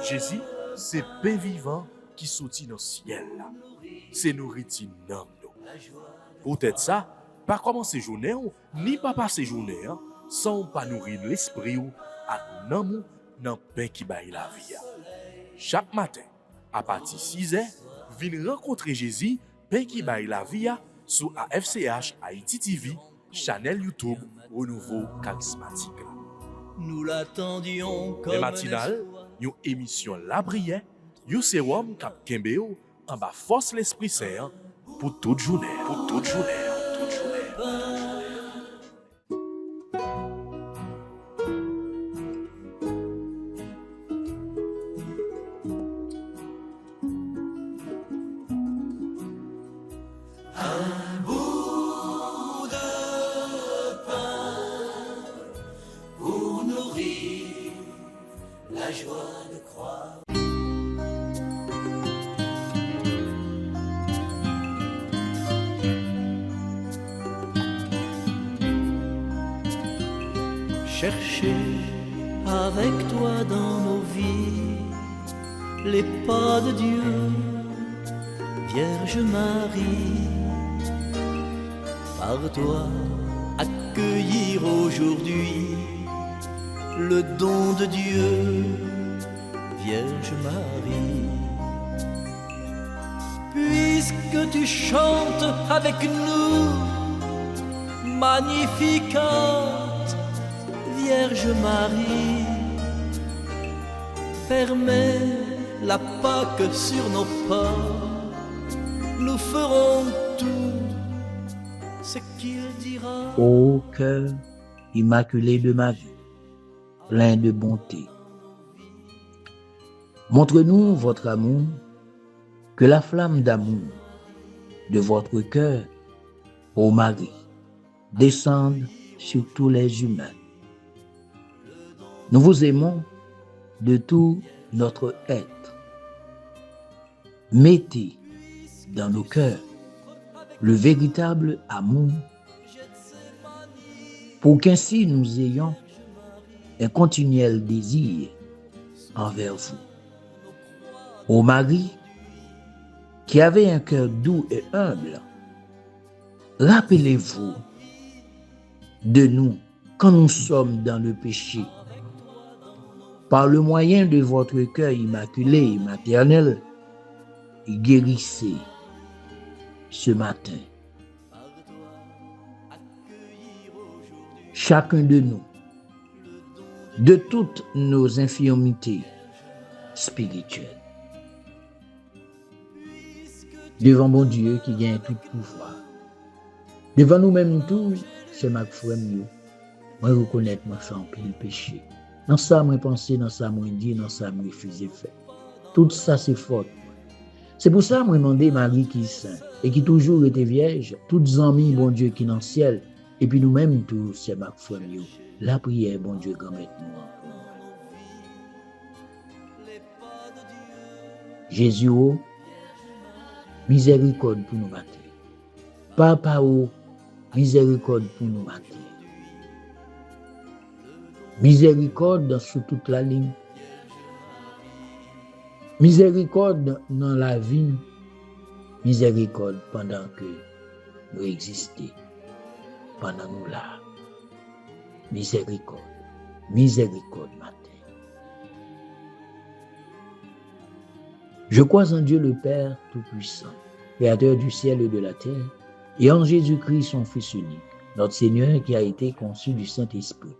Jésus, c'est pain vivant qui sortit dans le ciel. C'est nourriture dans nous. Peut-être ça, pas commencer journée ou ni pas passer journée sans pas nourrir l'esprit ou à nous dans pain qui baille la vie. Chaque matin, à partir de 6h, venez rencontrer Jésus, pain qui baille la vie sur AFCH Haïti TV, channel YouTube Renouveau Charismatique. Nous l'attendions comme Le matinal, une émission La Prière, un sérum cap Kembeo en bas force l'Esprit Saint pour toute journée. Pour toute journée. Toute journée. la joie de croire. Chercher avec toi dans nos vies les pas de Dieu, Vierge Marie, par toi accueillir aujourd'hui le don de Dieu, Vierge Marie. Puisque tu chantes avec nous, magnificat Vierge Marie, permets la Pâque sur nos pas, nous ferons tout ce qu'il dira. Ô cœur immaculé de ma vie, plein de bonté, montre-nous votre amour, que la flamme d'amour de votre cœur, ô Marie, descende sur tous les humains. Nous vous aimons de tout notre être. Mettez dans nos cœurs le véritable amour pour qu'ainsi nous ayons un continuel désir envers vous. Ô Marie, qui avait un cœur doux et humble, rappelez-vous de nous quand nous sommes dans le péché. Par le moyen de votre cœur immaculé et maternel, guérissez ce matin chacun de nous de toutes nos infirmités spirituelles. Devant mon Dieu qui gagne tout pouvoir, devant nous-mêmes tous, c'est ma frère, moi reconnaître moi fait un pile péché. Dans ça, moi penser, dans ça, moi dire, dans ça, moi refuser faire. Tout ça, c'est faute. C'est pour ça, moi demander Marie qui est sainte et qui toujours était vierge, toutes amies, bon Dieu, qui est dans le ciel, et puis nous-mêmes tous, c'est ma frère, la prière, bon Dieu, grand maître nous. Jésus, oh, miséricorde pour nous mater. Papa, oh, miséricorde pour nous mater. Miséricorde sur toute la ligne. Miséricorde dans la vie. Miséricorde pendant que nous existons. Pendant nous là. Miséricorde. Miséricorde matin. Je crois en Dieu le Père Tout-Puissant, Créateur du ciel et de la terre, et en Jésus-Christ son Fils unique, notre Seigneur qui a été conçu du Saint-Esprit,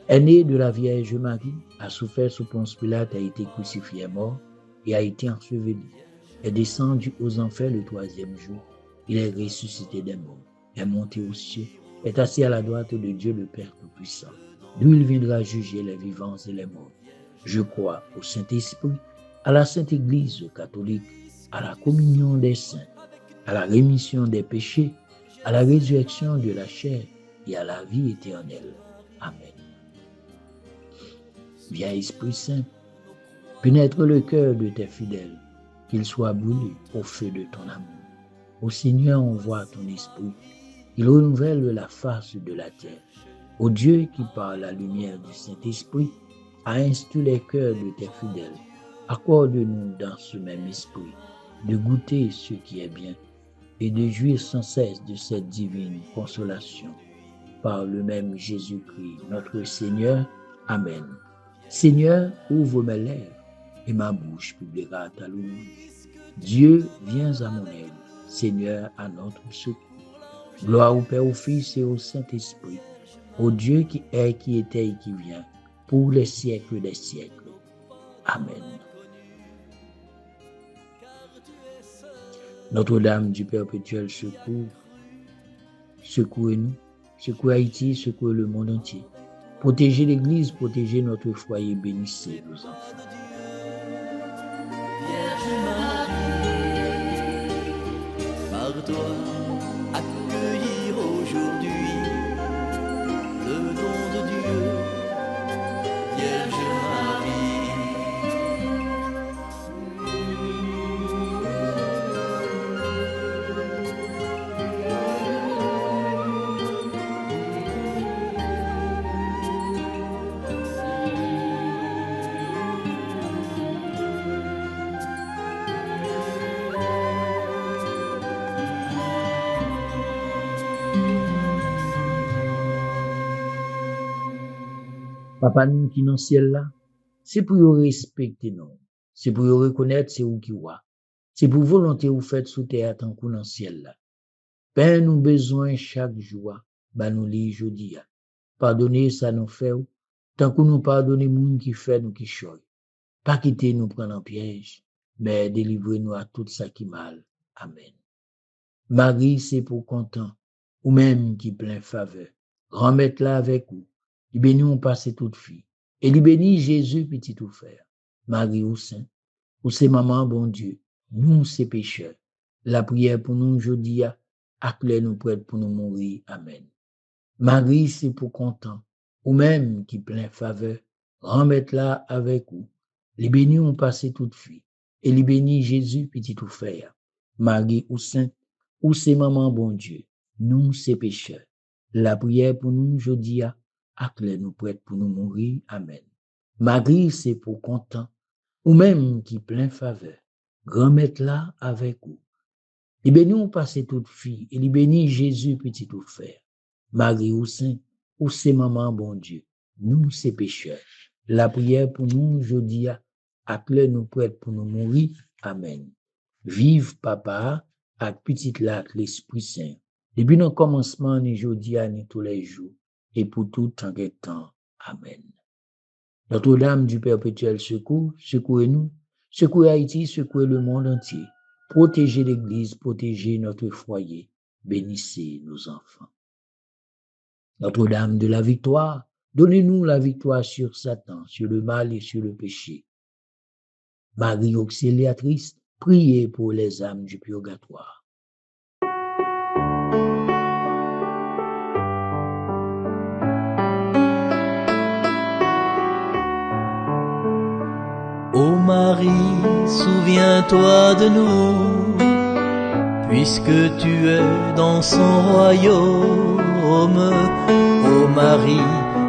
est né de la Vierge Marie, a souffert sous Ponce Pilate, a été crucifié mort et a été enseveli, est descendu aux enfers le 3e jour, il est ressuscité des morts, est monté aux cieux, est assis à la droite de Dieu le Père Tout-Puissant, d'où il viendra juger les vivants et les morts. Je crois au Saint-Esprit, à la Sainte Église catholique, à la communion des saints, à la rémission des péchés, à la résurrection de la chair et à la vie éternelle. Amen. Viens Esprit Saint, pénètre le cœur de tes fidèles, qu'ils soient brûlés au feu de ton amour. Ô Seigneur, envoie ton esprit, il renouvelle la face de la terre. Ô Dieu qui par la lumière du Saint-Esprit à instruire les cœurs de tes fidèles. Accorde-nous dans ce même esprit de goûter ce qui est bien et de jouir sans cesse de cette divine consolation. Par le même Jésus-Christ, notre Seigneur. Amen. Seigneur, ouvre mes lèvres et ma bouche publiera ta louange. Dieu, viens à mon aide. Seigneur, à notre secours. Gloire au Père, au Fils et au Saint-Esprit, au Dieu qui est, qui était et qui vient, pour les siècles des siècles. Amen. Notre-Dame du perpétuel secours, secourez-nous, secouez Haïti, secouez le monde entier. Protégez l'Église, protégez notre foyer, bénissez nos enfants. Par toi, accueillir aujourd'hui le don de Dieu, Vierge Marie. Papa nous qui dans le ciel là, c'est pour vous respecter nous, c'est pour vous reconnaître c'est vous qui voit, c'est pour volonté vous faites sous terre tant que dans le ciel là. Père nous besoin chaque jour, bah nous li jodi a. Pardonnez ça nous fait, tant que nous pardonnez moun qui fait nous qui choy. Pas quitter nous prendre en piège, mais délivrez-nous à tout ça qui mal. Amen. Marie, c'est pour content, ou même qui plein faveur. Remettre-la avec vous. Il bénit on passe toute fille. Et il bénit Jésus, petit tout frère. Marie ou saint, ou c'est maman bon Dieu. Nous, c'est pécheurs. La prière pour nous aujourd'hui, acclé nous prête pour nous mourir. Amen. Marie, c'est pour content, ou même qui plein faveur. Remettre-la avec vous. Il bénit on passe toute fille. Et il bénit Jésus, petit tout frère. Marie ou saint, ou c'est maman bon Dieu. Nous, c'est pécheurs. La prière pour nous aujourd'hui, acclé nous prête pour nous mourir. Amen. Marie, c'est pour content, ou même qui plein faveur. Remettre-la avec vous. Il bénit on passe toute fille, et il bénit Jésus, petit tout frère. Marie ou saint, ou c'est maman bon Dieu. Nous, c'est pécheurs. La prière pour nous aujourd'hui, acclé nous prête pour nous mourir. Amen. Vive papa, avec petite lac l'Esprit Saint. Depuis le commencement, ni aujourd'hui, ni tous les jours, et pour tout en temps. Amen. Notre-Dame du perpétuel secours, secouez-nous, secouez Haïti, secouez le monde entier. Protégez l'Église, protégez notre foyer, bénissez nos enfants. Notre-Dame de la victoire, donnez-nous la victoire sur Satan, sur le mal et sur le péché. Marie auxiliatrice, priez pour les âmes du purgatoire. Ô Marie, souviens-toi de nous, puisque tu es dans son royaume. Ô Marie,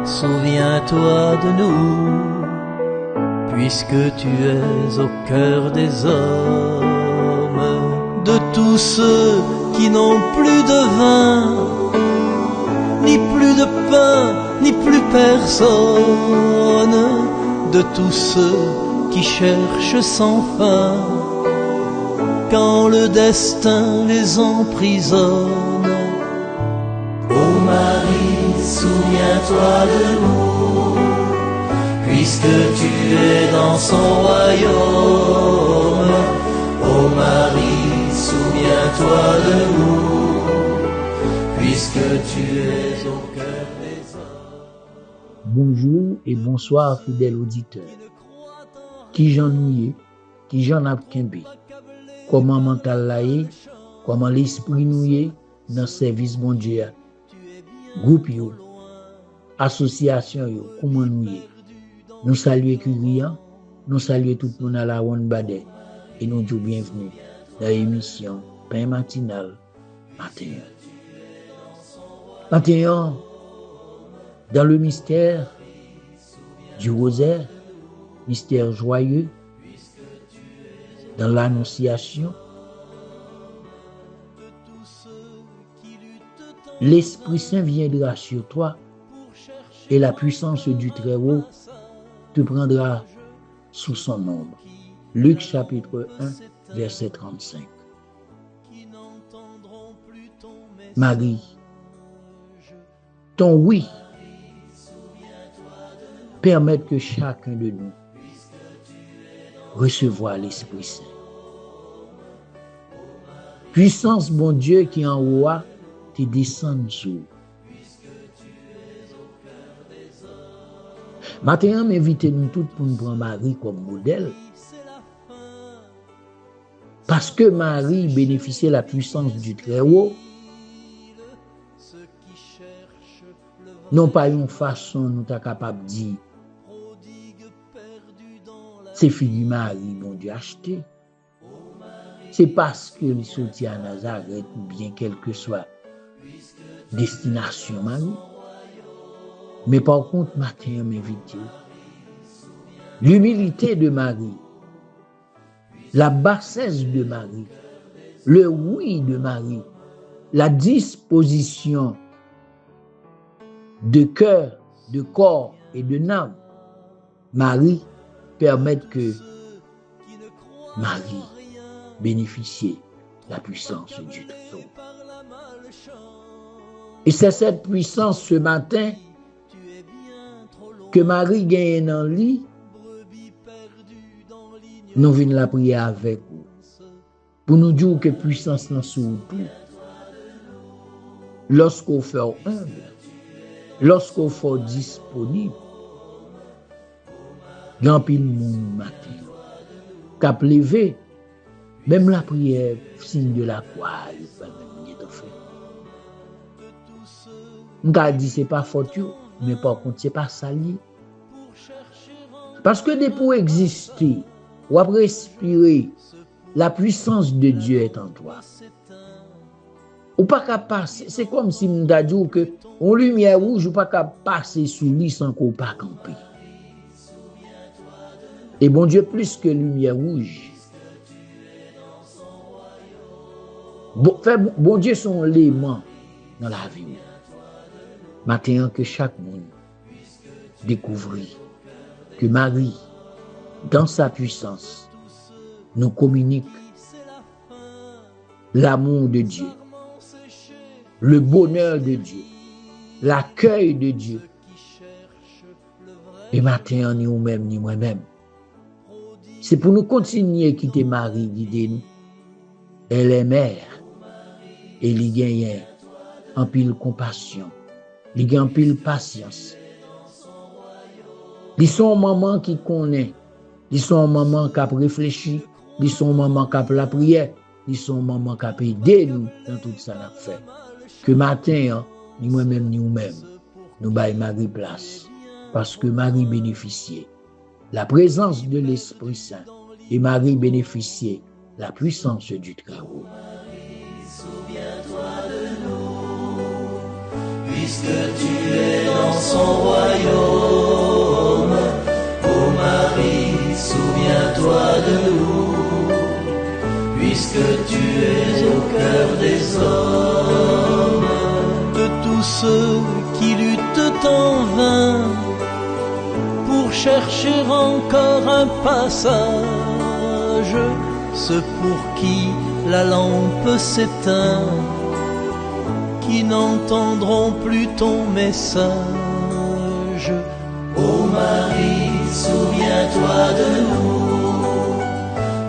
souviens-toi de nous, puisque tu es au cœur des hommes. De tous ceux qui n'ont plus de vin, ni plus de pain, ni plus personne, de tous ceux qui cherchent sans fin, quand le destin les emprisonne. Ô Marie, souviens-toi de nous, puisque tu es dans son royaume. Ô Marie, souviens-toi de nous, puisque tu es au cœur des hommes. Bonjour et bonsoir, fidèles auditeurs. Qui j'en nouye, qui j'en a kembe, comment mental la est, comment l'esprit nouye dans service bon Dieu, groupe yo, association yo, comment nouye. Nous saluons Kurian, nous saluons tout le monde à la Wan Bade et nous disons bienvenue dans l'émission Pain matinal matin. Matin, dans le mystère du rosaire, mystère joyeux, dans l'annonciation. L'Esprit Saint viendra sur toi et la puissance du Très-Haut te prendra sous son ombre. Luc chapitre 1, verset 35. Marie, ton oui permet que chacun de nous recevoir l'Esprit Saint. Puissance, bon Dieu, qui en haut te descend sous. Maintenant, m'invitez nous tous pour nous prendre Marie comme modèle. Parce que Marie bénéficiait de la puissance du Très-Haut, non pas une façon nous sommes capables de dire c'est fille Marie, bon Dieu, acheté. C'est parce qu'il sortit à Nazareth, ou bien quelle que soit destination Marie. Mais par contre, matin, m'invite. L'humilité de Marie, la bassesse de Marie, le oui de Marie, la disposition de cœur, de corps et de âme, Marie permettent que Marie bénéficie de la puissance du Très-Haut. Et c'est cette puissance ce matin que Marie gagne dans le lit. Nous venons la prier avec vous. Pour nous dire que puissance n'a sous tout. Lorsqu'on fait humble, lorsqu'on fait disponible, grand pile monde matin, cap levé, même la prière, signe de la croix, il pas même de fait. On a dit c'est pas faute, mais par contre c'est pas sali. Parce que dès pour exister, ou après respirer, la puissance de Dieu est en toi. Ou pas qu'à passer, c'est comme si on a dit que on lumière rouge ou pas qu'à passer sous lui sans qu'on pas camper. Et bon Dieu plus que lumière rouge. Bon Dieu son élément dans la vie. Maintenant que chaque monde découvre que Marie, dans sa puissance, nous communique l'amour de Dieu, le bonheur de Dieu, l'accueil de Dieu. Et maintenant, ni nous-mêmes, ni moi-même. C'est pour nous continuer à quitter Marie, guider nous. Elle est mère. Et il gagne en pile compassion. Il gagne en pile patience. Ils sont maman qui connaît. Ils sont maman qui a réfléchi. Ils sont maman qui a la prière. Ils sont maman qui a aidé nous dans tout ça qu'on a fait. Que matin, ni moi-même, ni nous-mêmes, nous baillons Marie place. Parce que Marie bénéficiait la présence de l'Esprit Saint. Et Marie bénéficiait la puissance du Très-Haut. Souviens-toi de nous, puisque tu es dans son royaume. Ô Marie, souviens-toi de nous, puisque tu es au cœur des hommes. De tous ceux qui luttent en vain pour chercher encore un passage, ceux pour qui la lampe s'éteint, qui n'entendront plus ton message. Ô Marie, souviens-toi de nous,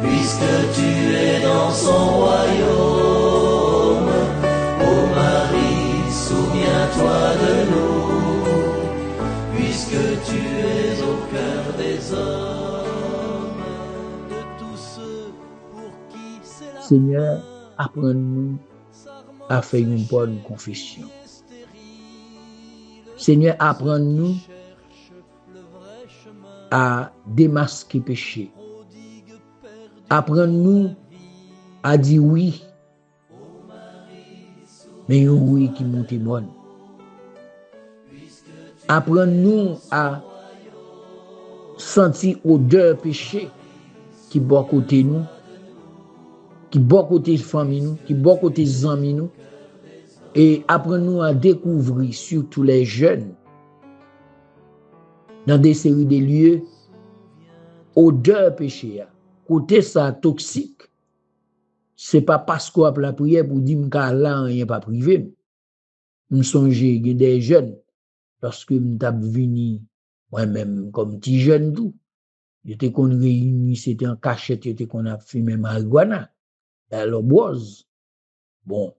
puisque tu es dans son royaume. Ô Marie, souviens-toi de nous, puisque tu es au cœur des hommes. De tous ceux pour qui c'est la Seigneur, apprends-nous à faire une bonne confession. Seigneur, apprends-nous à démasquer péché. Apprends-nous à dire oui, mais un oui qui monte bonne. Apprends-nous à senti odeur péché qui bon côté nous, qui bon côté famille nous, qui bon côté amis nous, et apprenons à découvrir surtout les jeunes dans des séries de lieux odeur péché, côté ça toxique. C'est pas parce qu'on a la prière pour dire que là rien pas privé. Me songer des jeunes parce que m't'a venu moi-même comme petit jeune tout. J'étais qu'on réuni, c'était en cachette, j'étais qu'on a fumé marijuana. Alors boise. Bon,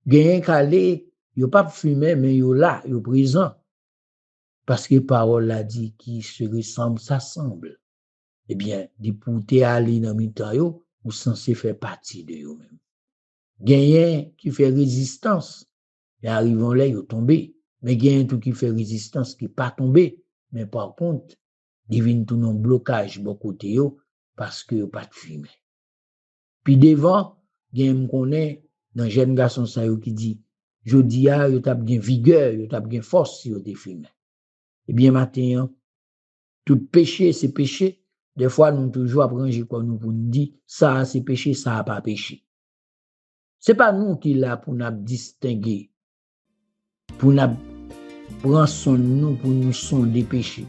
gagne calé, yo pas fumé mais yo là, yo présent. Parce que parole l'a dit qui se ressemble s'assemble. Eh bien, dit pour te aller dans mi-temps yo, ou censé faire partie de yo même. Gagne qui fait résistance. Et arrivons là, yo tombé. Mais gagne tout qui fait résistance qui pas tombé. Mais par contre, divine tout non blocage bon côté yo parce que pas de fumée. Puis devant, gagne connaît dans jeune garçon ça yo qui dit jodi a yo t'a bien vigueur, yo t'a bien force si yo te fumé. Eh bien matin, tout péché c'est péché. Des fois nous toujours apprendre quoi nous pour nous dire ça c'est péché, ça pas péché. C'est pas nous qui là pour nous distinguer, pour nous prendre son nous pour nous sonder péché.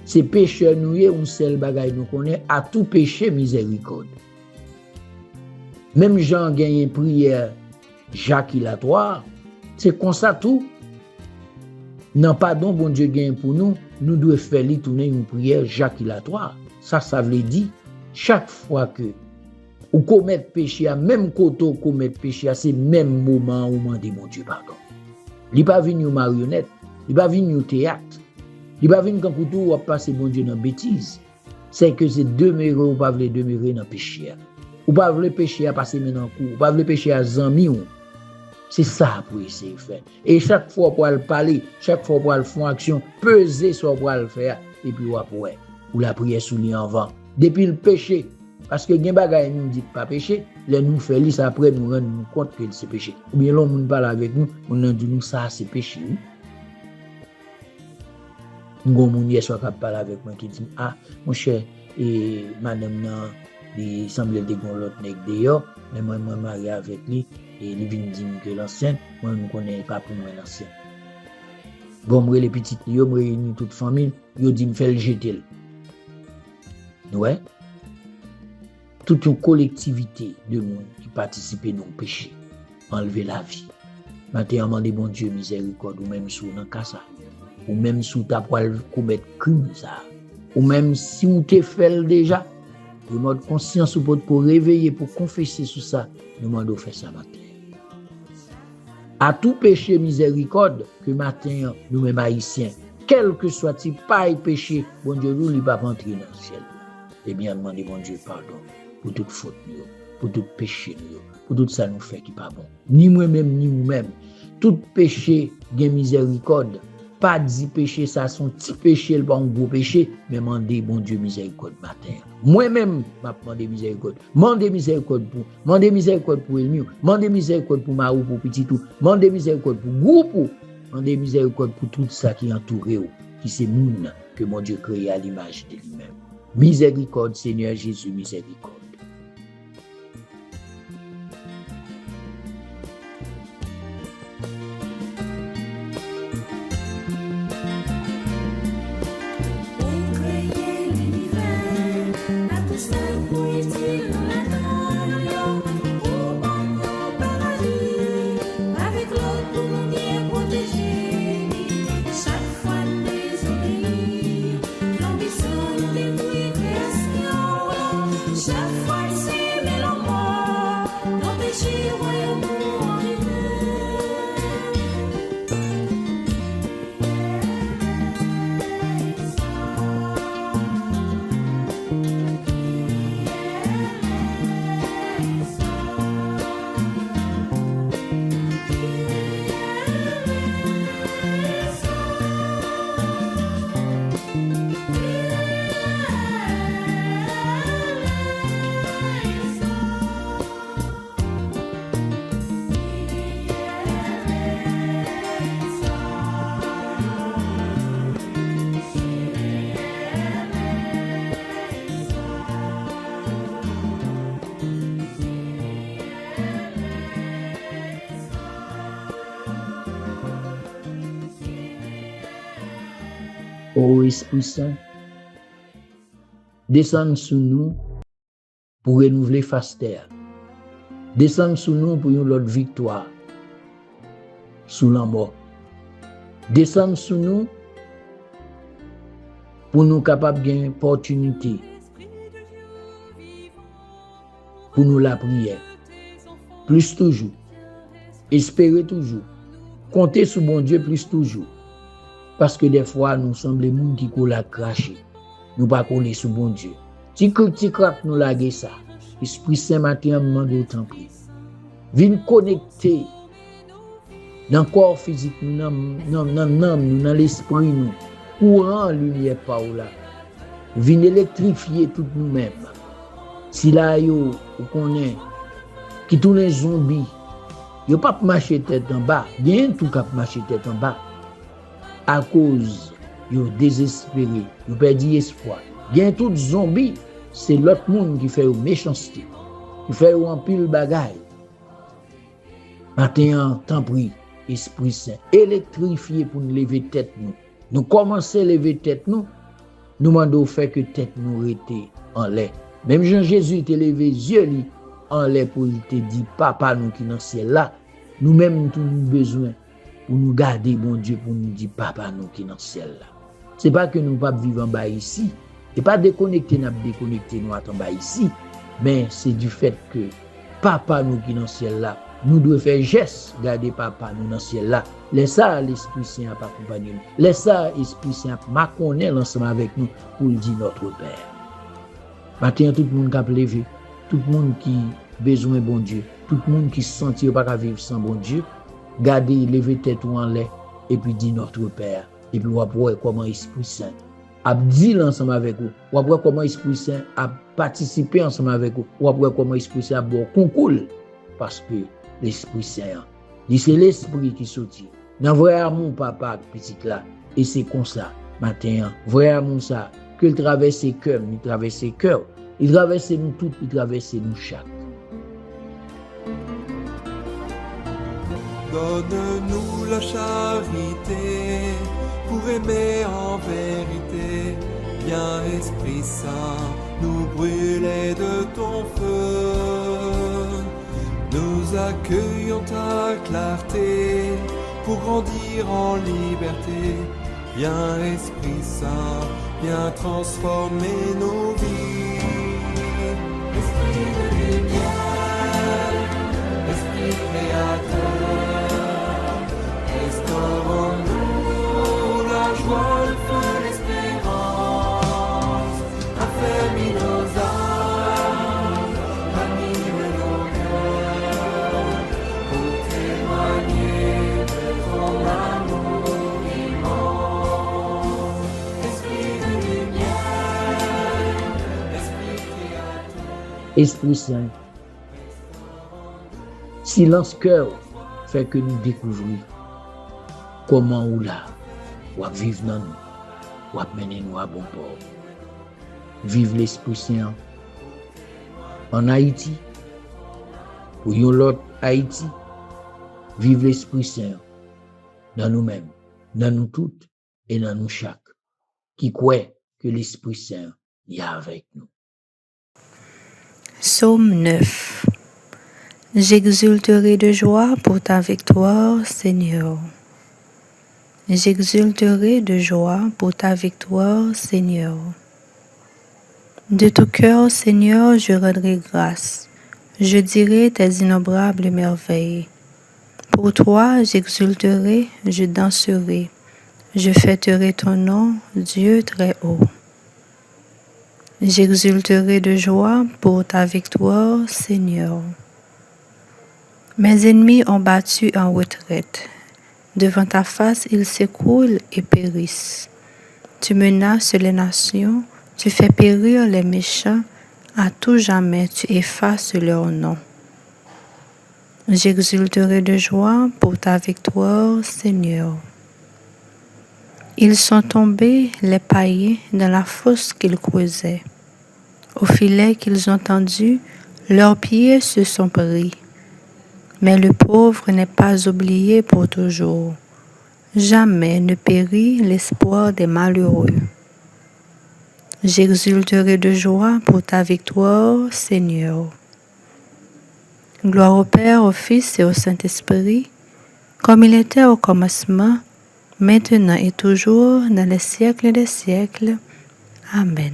C'est péché nous y un seul bagage nous connaît à tout péché miséricorde. Même Jean gagne une prière jaculatoire, c'est comme ça tout. Non pardon bon Dieu gagne pour nous, nous devons faire lui tourner une prière jaculatoire. Ça veut dire chaque fois que ou commettre péché, même côté ou commettre péché, c'est même moment où demander mon Dieu pardon. Il pas venir marionnette, il pas venir au théâtre, il pas venir quand tout ou passer mon Dieu dans bêtise. C'est que c'est demeurer ou pas vouloir demeurer dans péché. Ou pas vouloir péché à passer maintenant coup, ou pas vouloir péché à zami ou. C'est ça pour essayer de faire. Et chaque fois pour le parler, chaque fois pour le faire action, peser sur pour le faire et puis ou la prière sous lui en vent. Depuis le péché, parce que gen bagay nous dit pas péché, les nous fait lisse après nous rendre compte que c'est péché. Ou bien l'homme nous parle avec nous, on dit nous ça c'est péché. Nous moun hier soir qui parle avec moi qui dit mon cher et madame nan il semble de gon l'autre nèg dehors, mais moi marié avec lui et il vient dire que l'ancien, moi ne connais pas pour moi l'ancien. Bon moi les petites yo me réuni toute famille, yo dit me faire le jeter. Ouais. Toute une collectivité de monde qui participent dans le péché, enlever la vie. Maintenant, demandez bon Dieu miséricorde, ou même sous dans ça, ou même sous ta poil commettre crime ça, ou même si vous te fait déjà, de mode conscience ou pour réveiller, pour confesser sur ça, nous demandons faire ça matin. À tout péché miséricorde que matin nous mêmes haïtiens, quel que soit type paille péché, bon Dieu nous il va pas entrer dans le ciel. Eh bien, demandez bon Dieu pardon pour toute faute, pour tout péché, pour tout ça nous fait qui pas bon. Ni moi-même, ni vous-même. Tout péché, gain miséricorde. Pas dit péché, ça son petit péché, le bon gros péché, mais mandez bon Dieu miséricorde matin. Moi-même, m'a demandé miséricorde. Mandez miséricorde pour Elmio, mandez miséricorde pour Marou, pour Petit tout, mandez miséricorde pour groupe, mandez miséricorde pour tout ça qui entoure, qui c'est moun que mon Dieu crée à l'image de lui-même. Miséricorde, Seigneur Jésus, miséricorde. Chaque fois Ô Esprit Saint, descends sur nous pour renouveler face terre. Descends sur nous pour une autre victoire sous la mort. Descends sur nous pour nous capables de gagner opportunité pour nous la prière. Plus toujours. Espérer toujours. Compter sur bon Dieu plus toujours. Parce que des fois, nous sommes les gens qui coulent à cracher. Nous pas coller sur bon Dieu. Si craque nous laguer ça. Esprit Saint matin, demande autant pris. Viens connecter dans le corps physique, dans l'âme, dans l'esprit, nous. Courant lumière par là. Viens électrifier tout nous-mêmes. Si là, vous connaissez, qui tous les zombies, yo pas marcher tête en bas, bien tout cap marcher tête en bas. À cause yo désespéré, yo perdu espoir. Bien tout zombie, c'est l'autre monde qui fait méchanceté, qui fait en pile bagaille. Maintenant, tant pris, Esprit Saint, électrifié pour nous lever tête nous. Nous commençons à lever tête nous demandons fait que tête nous était en l'air. Même Jean-Jésus était levé yeux en l'air pour il te dit papa nous qui dans le ciel là, nous-mêmes tout nous besoin pour nous garder bon Dieu pour nous dire papa nous qui dans le ciel là. C'est pas que nous pas vivre en bas ici, et pas déconnecter nous en bas ici, mais c'est du fait que papa nous qui dans le ciel là, nous devons faire geste garder papa nous dans le ciel là. Laisse ça l'Esprit Saint pas accompagner nous. Laisse ça l'Esprit Saint m'accompagner ensemble avec nous pour le dire notre Père. Maintenant tout le monde qui a levé, tout le monde qui a besoin de bon Dieu, tout le monde qui se sentit pas qu'à vivre sans bon Dieu, gardez, levez tête ou en l'air et puis dit notre Père. Et puis on va voir comment l'Esprit Saint a dit ensemble avec vous. On va voir comment l'Esprit Saint a participé ensemble avec vous. On va voir comment l'Esprit Saint a bon concours. Parce que l'Esprit Saint, c'est l'Esprit qui sortit. Dans vrai amour, papa, petit là. Et c'est comme ça, matin, vrai amour ça, que il traverse ses cœurs, il traverse ses cœurs. Il traverse nous tous, il traverse nous chaque. Donne-nous la charité pour aimer en vérité. Viens Esprit Saint, nous brûler de ton feu. Nous accueillons ta clarté pour grandir en liberté. Viens Esprit Saint, viens transformer nos vies. Esprit de lumière, Esprit créateur, restaurons-nous la joie, le feu, l'espérance, affermis nos âmes, anime nos cœurs, pour témoigner de ton amour immense. Esprit de lumière, Esprit créateur. Esprit Saint, silence cœur fait que nous découvrons comment ou là, ou à vivre dans nous, ou à mener nous à bon port. Vive l'Esprit Saint en Haïti, pour yon l'autre Haïti. Vive l'Esprit Saint dans nous-mêmes, dans nous toutes et dans nous chaque, qui croit que l'Esprit Saint est avec nous. Psaume 9. J'exulterai de joie pour ta victoire, Seigneur. J'exulterai de joie pour ta victoire, Seigneur. De tout cœur, Seigneur, je rendrai grâce. Je dirai tes innombrables merveilles. Pour toi, j'exulterai, je danserai. Je fêterai ton nom, Dieu très haut. J'exulterai de joie pour ta victoire, Seigneur. Mes ennemis ont battu en retraite. Devant ta face, ils s'écroulent et périssent. Tu menaces les nations, tu fais périr les méchants, à tout jamais tu effaces leur nom. J'exulterai de joie pour ta victoire, Seigneur. Ils sont tombés, les païens, dans la fosse qu'ils creusaient. Au filet qu'ils ont tendu, leurs pieds se sont pris. Mais le pauvre n'est pas oublié pour toujours. Jamais ne périt l'espoir des malheureux. J'exulterai de joie pour ta victoire, Seigneur. Gloire au Père, au Fils et au Saint-Esprit, comme il était au commencement, maintenant et toujours, dans les siècles des siècles. Amen.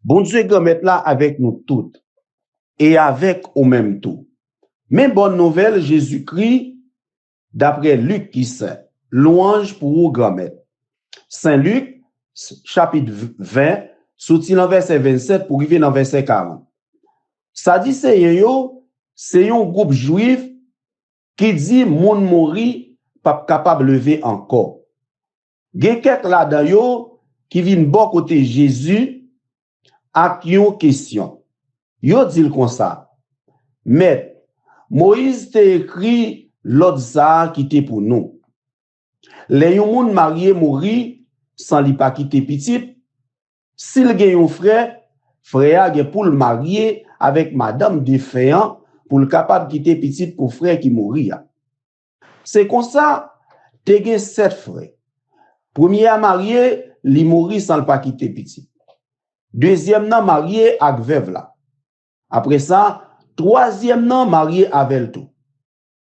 Bon Dieu grand-mère là avec nous toutes et avec au même tout. Mais bonne nouvelle, Jésus-Christ, d'après Luc qui sait, louange pour vous grand-mère. Saint Luc, chapitre 20, sorti dans verset 27 pour arriver dans verset 40. Ça dit c'est un groupe juif qui dit moun mouri pas capable lever encore. Gen quelques là-dedans yo qui viennent bon côté Jésus ak yon question. Yo dit comme ça. Mais Moïse t'a écrit l'autre ça qui était pour nous. Les yon moun marié mouri sans li pas quitter petit. S'il gen yon frère gen pour le marier avec madame défaillant pour le capable quitter petit pour frère qui mouri. C'est comme ça te gen 7 frères. Premier à marié, li mouri sans le pas quitter petit. Deuxième nan marié ak veuve là. Après ça, troisième nan marié avec tout.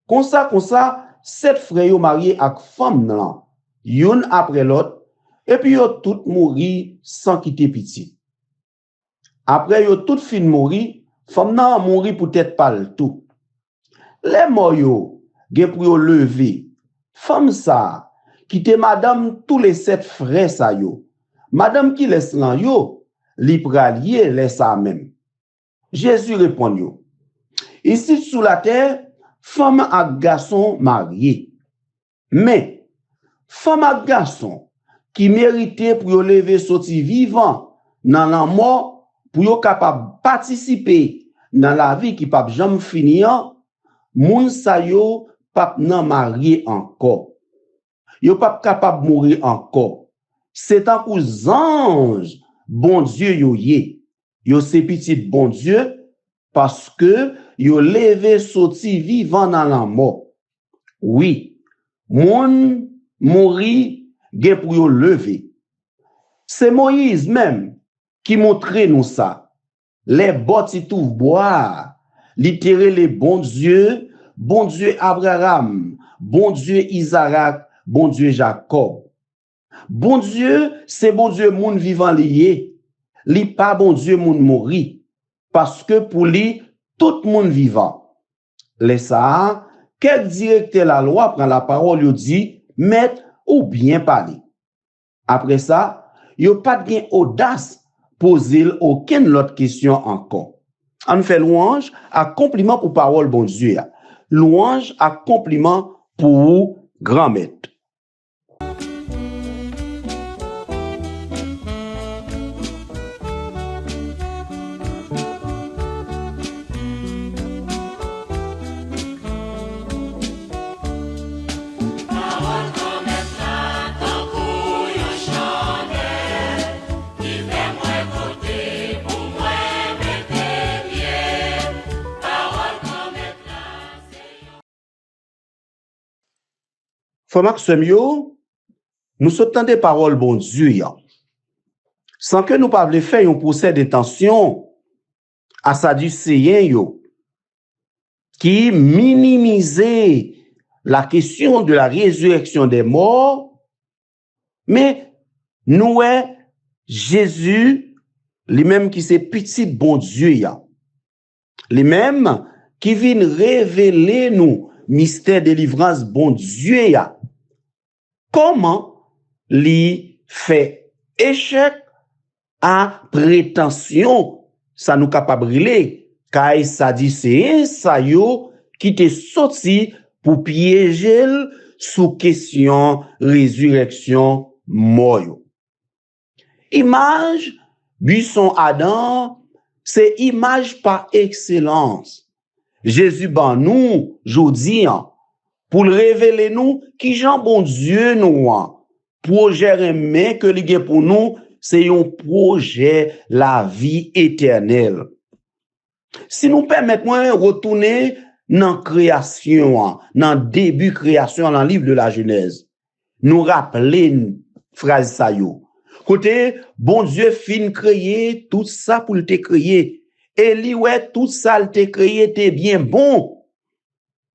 Comme ça, 7 frères yo marié ak femme nan, yon après l'autre, et puis yo tout mouri sans quitter petit. Après yo tout fin mouri, femme nan mouri peut-être pas le tout. Les morts yo, gen pour yo lever. Femme ça, quitte madame tous les 7 frères ça yo. Madame qui laisse lan yo, li pralier laisse ça même. Jésus répond yo. Ici sous la terre, femme ak garçon marié. Mais femme ak garçon qui méritait pour yo lever sorti vivant dans la mort pour yo capable participer dans la vie qui pas jamais finir, moun sa yo pas nan marié encore. Yo pas capable mourir encore. C'est un coup ange bon Dieu yo ye. Yo c'est petit bon Dieu parce que yo levé sorti vivant dans la mort. Oui, moun mouri gen pour yo lever. C'est Moïse même qui montrait nous ça. Les botti tout boire, littérer les bon Dieu Abraham, bon Dieu Isaac, bon Dieu Jacob. Bon Dieu, c'est bon Dieu moun vivant lié. Li pas bon Dieu moun mouri. Parce que pour lui, tout moun vivant. Les ça, quel directeur la loi prend la parole, yo dit, maître ou bien parler. Après ça, yo pas de audace poser aucune autre question encore. On fait louange à compliment pour parole bon Dieu. Louange à compliment pour grand maître. Frère Semio, nous sortons des paroles bon Dieu, sans que nous pas faire un procès d'intention à Sadducéen qui minimisait la question de la résurrection des morts, mais nous Jésus, lui-même qui c'est petit bon Dieu, lui-même qui vient révéler nous mystère délivrance bon Dieu comment li fait échec à prétention ça nous capable brûler car ça dit c'est ça yo qui te sorti pour piéger sous question résurrection mort. Image, buisson Adam, c'est image par excellence. Jésus ban nous, jodi, pour le révéler nous, qui Jean bon Dieu nous, projet remet que li gen pour nous, c'est un projet la vie éternelle. Si nous permettons de retourner dans création, dans début création, dans le livre de la Genèse, nous rappeler une phrase ça yo. Côté, bon Dieu fin créer tout ça pour te créer. Et lui, ouais, tout ça le te créé, t'es bien bon.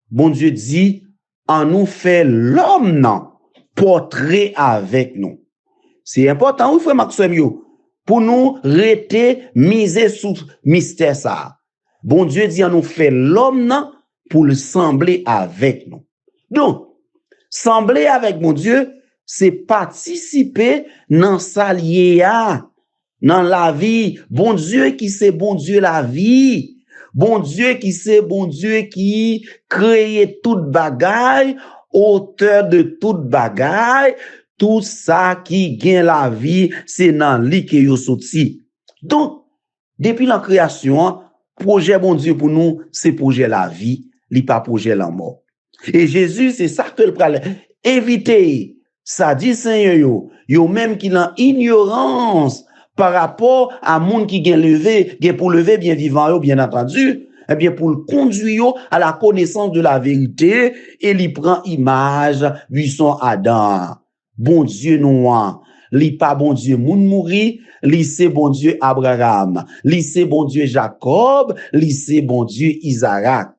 Bon Dieu dit, en nous fait l'homme, non, portrait avec nous. C'est important, oui, frère Maxime, yo, pour nous rester miser sous mystère ça. Bon Dieu dit, en nous fait l'homme, non, pour le sembler avec nous. Donc, sembler avec mon Dieu, c'est participer dans sa liéa, dans la vie. Bon Dieu qui c'est bon Dieu la vie. Bon Dieu qui c'est bon Dieu qui crée toute bagaille, auteur de toute bagaille, tout ça qui gagne la vie, c'est dans lui que yo sorti. Donc, depuis la création, projet bon Dieu pour nous, c'est projet la vie, li pas projet la mort. Et Jésus, c'est ça que le pral éviter. Ça dit Seigneur yo même qui l'en ignorance par rapport à monde qui gen levé, gen pour lever bien vivant yo bien entendu, eh bien pour le conduire à la connaissance de la vérité et il prend image buisson Adam. Bon Dieu noir, li pas bon Dieu moun mouri, li c'est bon Dieu Abraham, li c'est bon Dieu Jacob, li c'est bon Dieu Isaac.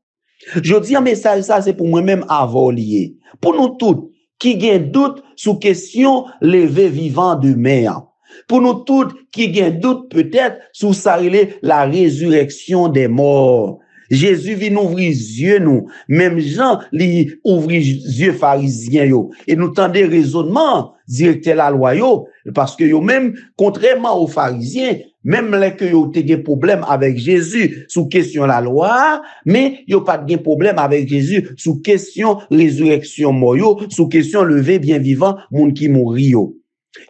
Je dis un message ça c'est pour moi-même avant lié. Pour nous tous qui gen doute sous question lever vivant de mer. Pour nous tous qui gen doute peut-être sous ça la résurrection des morts. Jésus vient ouvrir les yeux nous, même Jean li ouvrir les yeux pharisiens yo et nous tendez raisonnement directeur la loi yo parce que yo même contrairement aux pharisiens même les que yo te gen problème avec Jésus sous question la loi mais yo pas de problème avec Jésus sous question résurrection mort yo sous question lever bien vivant moun qui mouri yo.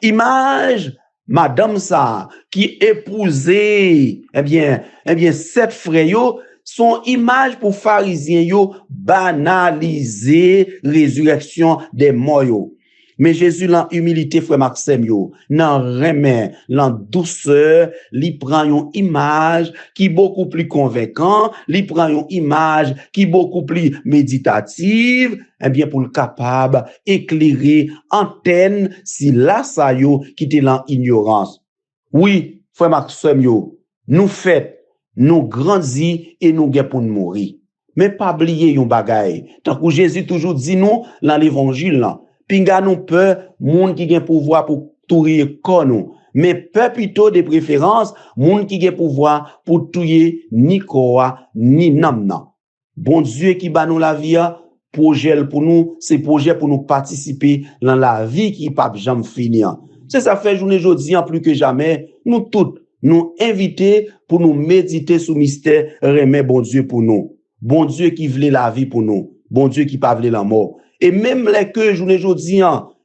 Image madame ça qui épousait eh bien sept frères yo son image pour pharisiens yo banaliser résurrection des morts yo. Mais Jésus l'en humilité frère Maxime yo, nan remen, l'en douceur, li prend une image qui beaucoup plus convaincant, li prend une image qui beaucoup plus méditative, eh bien pour le capable éclairer antenne si la sa yo qui était l'en ignorance. Oui, frère Maxime yo, nous fait nous grandis et nous gain pour nous mourir. Mais pas oublier yon bagay. Tant que Jésus toujours dit nous dans l'évangile là, pinga nous peur monde qui gain pouvoir pour touyer corps nous, mais peur plutôt de préférence monde qui gain pouvoir pour touyer ni corps ni namna. Bon Dieu qui ba nous la vie, projet pour nous, c'est projet pour nous participer dans la vie qui pas jamais finir. C'est ça fait journée jodi en plus que jamais nous toutes nous inviter pour nous méditer sous mystère remet bon Dieu pour nous. Bon Dieu qui voulait la vie pour nous. Bon Dieu qui pas voulait la mort. Et même les que journée jodi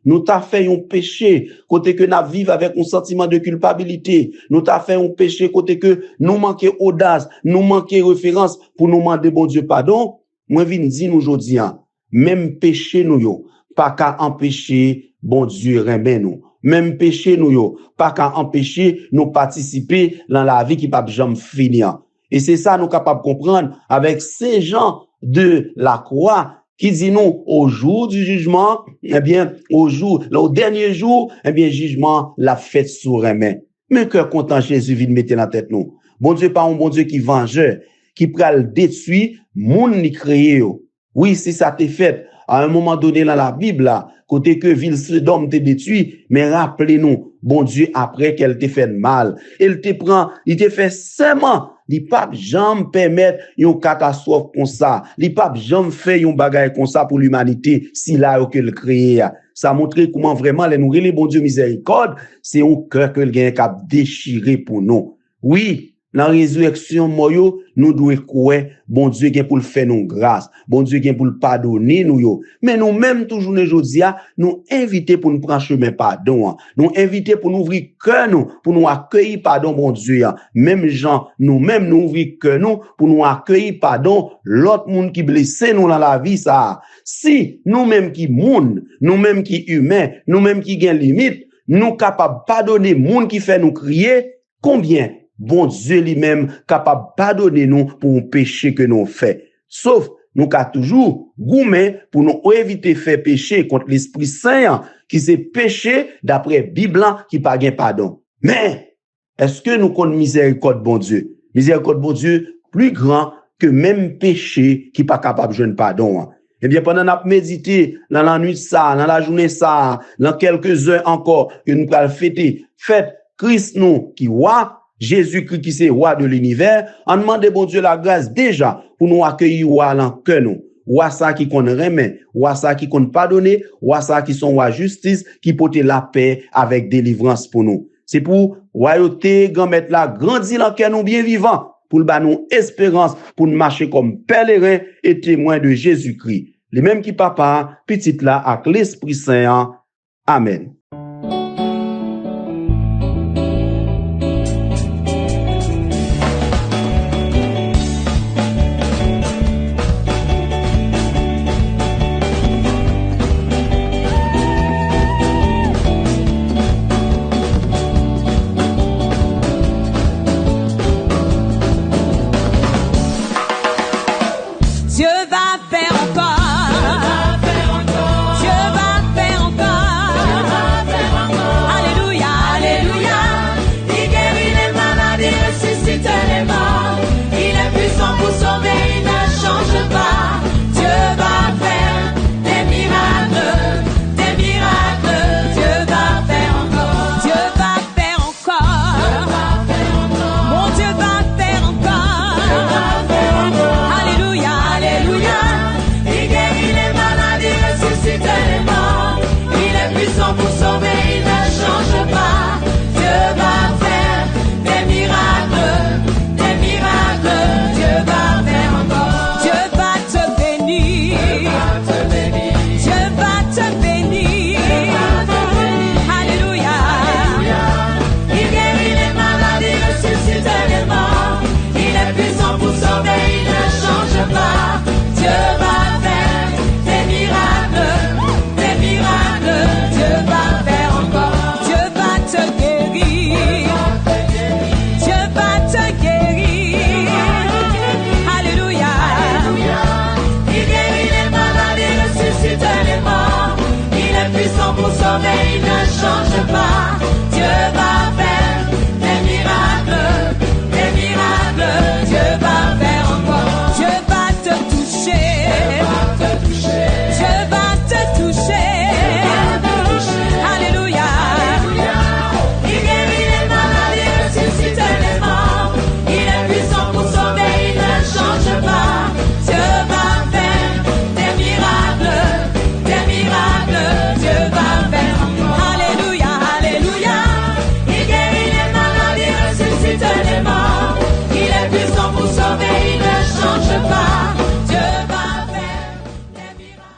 nous t'a fait un péché côté que nous vivons avec un sentiment de culpabilité. Nous t'a fait un péché côté que nous manquons audace, nous manquons référence pour nous demander bon Dieu pardon. Moi vinn dire nous jodi même péché nous yo pas qu'à empêcher bon Dieu remet nous. Même péché nous yo pas qu'à empêcher nous participer dans la vie qui pas jamais finir. Et c'est ça nous capable comprendre avec ces gens de la croix qui dit nous au jour du jugement, eh bien au dernier jour, eh bien jugement la fête sous remet. Mais que content Jésus vient mettre dans tête nous. Bon Dieu pas un bon Dieu qui vengeur, qui pral détruire moun ni créé yo. Oui, c'est ça t'est fait à un moment donné dans la Bible là, côté que ville Sodome te détruit, mais rappelez-nous, bon Dieu après qu'elle te fait mal, il te fait seulement, il pas jamais permettre une catastrophe comme ça, il pas jamais fait une bagaille comme ça pour l'humanité si là que le créé. Ça montre comment vraiment les nous les bon Dieu miséricorde, c'est un cœur que le gagne cap déchirer pour nous. Oui, dans résurrection moyo, nous devons croire, bon Dieu qui pour le faire nous grâce, bon Dieu qui pour le pardonner nous yo. Mais nous même toujours aujourd'hui, nous inviter pour nous prendre chemin pardon, nous inviter pour nous ouvrir cœur nous, pour nous accueillir pardon bon Dieu. Même gens, nous même nous ouvrir cœur nous pour nous accueillir pardon l'autre monde qui blessé nous dans la vie ça. Si nous même qui monde, nous même qui humain, nous même qui gain limite, nous capables pardonner monde qui fait nous crier, combien bon Dieu lui-même capable pardonner nous pour un péché que nous fait. Sauf nous qu'a toujours goumé pour nous éviter faire péché contre l'Esprit Saint qui c'est péché d'après Bible qui pas gain pardon. Mais est-ce que nous connaissons miséricorde bon Dieu? Miséricorde bon Dieu plus grand que même péché qui pas capable de joindre pardon. Eh bien, pendant qu'on médité dans la nuit ça, dans la journée ça, dans quelques heures encore, que nous allons fêter, fête Christ nous qui roi, Jésus-Christ qui c'est roi de l'univers, on demande bon Dieu la grâce déjà pour nous accueillir roi dans cœur nous. Roi ça qui qu'on remet, roi ça qui qu'on pardonner, roi ça qui sont roi justice, qui porte la paix avec délivrance pour nous. C'est pour royauté, grand maître là, grandir dans cœur nous bien vivant, pour le nous espérance, pour nous marcher comme pèlerins et témoins de Jésus-Christ. Les mêmes qui papa, petit là, avec l'Esprit Saint. Amen.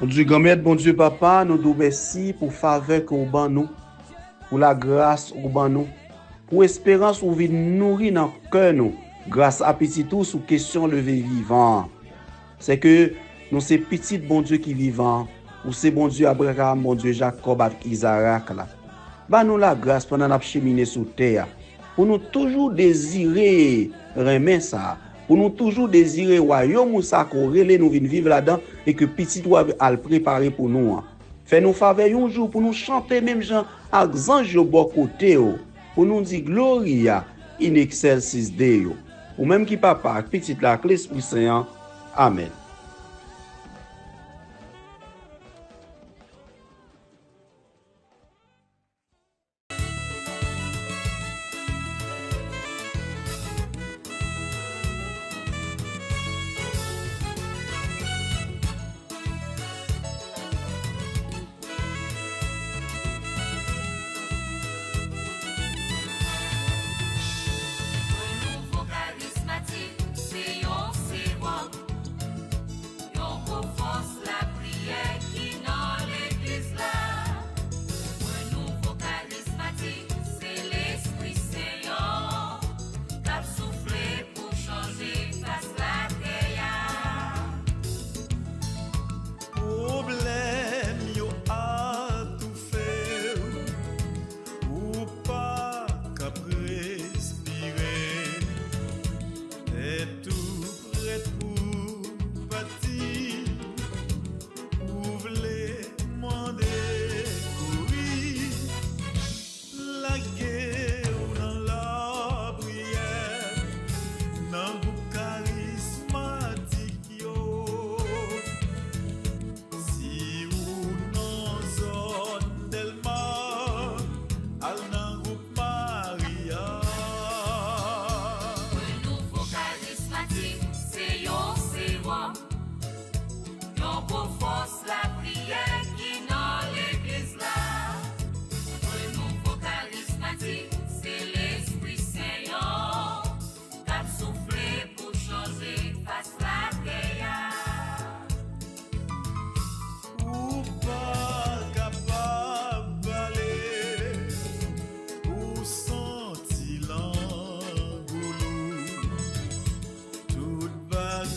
Bon Dieu grand-mère, bon Dieu papa, nous nous merci pour faveur qu'on ban nous, pour la grâce qu'on ban nous, pour espérance qu'on vit nourrir dans le cœur nous, grâce à petit tout sous question levé vivant. C'est que nous c'est petit bon Dieu qui vivant, ou c'est bon Dieu Abraham, bon Dieu Jacob avec Isaac là. Ban nous la grâce pendant notre cheminer sur terre, pour nous toujours désirer remettre ça. Pour nous toujours désirer royaume où ça corrélé nous vivre là-dedans et que petit doit à le préparer pour nous. Fais nous faveur un jour pour nous chanter même gens avec ange au bon côté pour nous dire gloria in excelsis Deo. Ou même qui papa petit la l'Esprit Saint. Amen.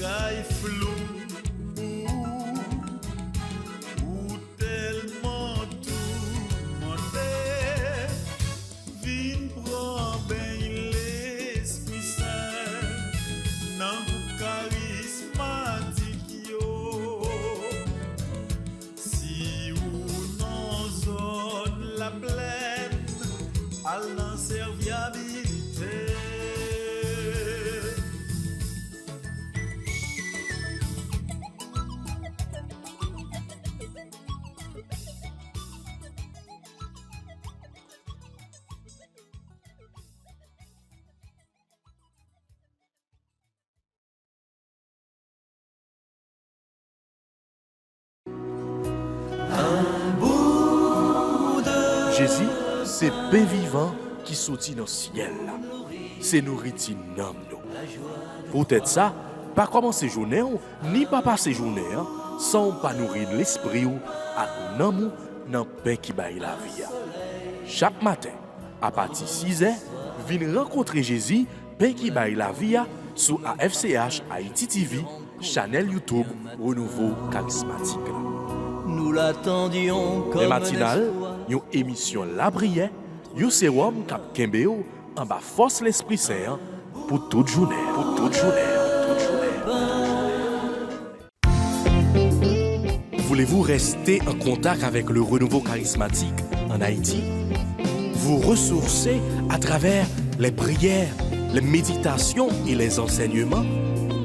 bagaille flou ou tellement tourmenté, vin prend ben l'Esprit Saint nan charismatique yo. Si ou non zone la plaine à l'inserviabilité. Jésus, c'est pain vivant qui sortit dans le ciel. C'est nourriture nam nous. Peut-être ça, pas commencer journée ni pas passer journée sans pas nourrir l'esprit ou à nous dans pain qui baille la vie. Chaque matin, à partir de 6h, venez rencontrer Jésus, pain qui baille la vie sur AFCH Haïti TV, channel YouTube Renouveau Charismatique. Nous l'attendions comme Le matinal, l'espoir. une émission La Prière, un sérum cap Kembeo en bas force l'Esprit Saint pour toute journée. Pour toute journée. Voulez-vous rester en contact avec le renouveau charismatique en Haïti? Vous ressourcer à travers les prières, les méditations et les enseignements?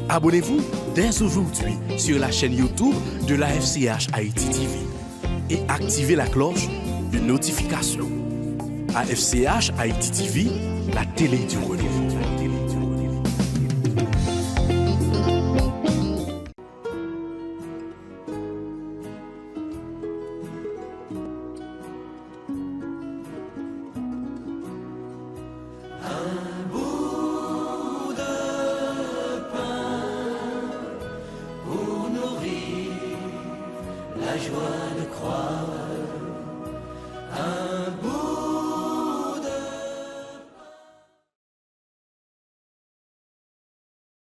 Abonnez-vous dès aujourd'hui sur la chaîne YouTube de la FCH Haïti TV et activez la cloche de notification. AFCH Haïti TV, la télé du renouveau.